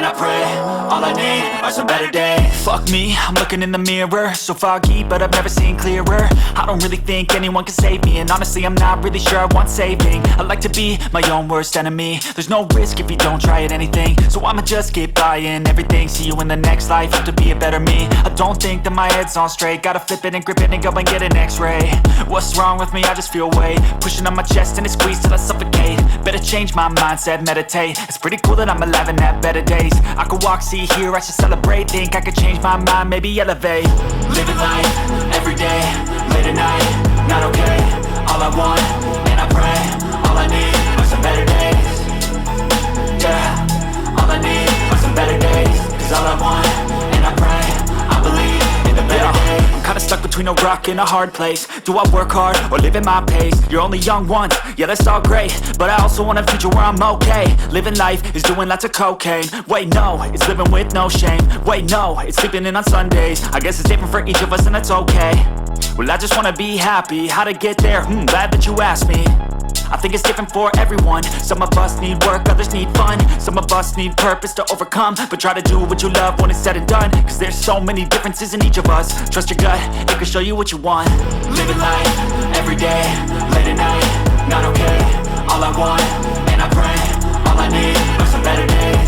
and I pray. All I need are some better days. Fuck me, I'm looking in the mirror, so foggy, but I've never seen clearer. I don't really think anyone can save me, and honestly I'm not really sure I want saving. I like to be my own worst enemy. There's no risk if you don't try at anything, so I'ma just keep buying everything. See you in the next life, have to be a better me. I don't think that my head's on straight, gotta flip it and grip it and go and get an x-ray. What's wrong with me? I just feel weight pushing on my chest and it squeezes till I suffocate. Better change my mindset, meditate. It's pretty cool that I'm alive and have better days. I could walk, see, hear, I should celebrate. Think I could change my mind, maybe elevate. Living life, everyday, late at night, not okay. All I want, and I pray, all I need are some better days. Yeah, all I need are some better days. Cause all I want, and I pray, I believe in the better days. I'm kinda stuck between a rock and a hard place. Do I work hard or live at my pace? You're only young once, yeah that's all great, but I also want a future where I'm okay. Living life is doing lots of cocaine. Wait no, it's living with no shame. Wait no, it's sleeping in on Sundays. I guess it's different for each of us and that's okay. Well I just wanna be happy, how to get there? Glad that you asked me. I think it's different for everyone. Some of us need work, others need fun. Some of us need purpose to overcome. But try to do what you love when it's said and done. Cause there's so many differences in each of us. Trust your gut, it can show you what you want. Living life, everyday, late at night, not okay. All I want, and I pray, all I need are some better days.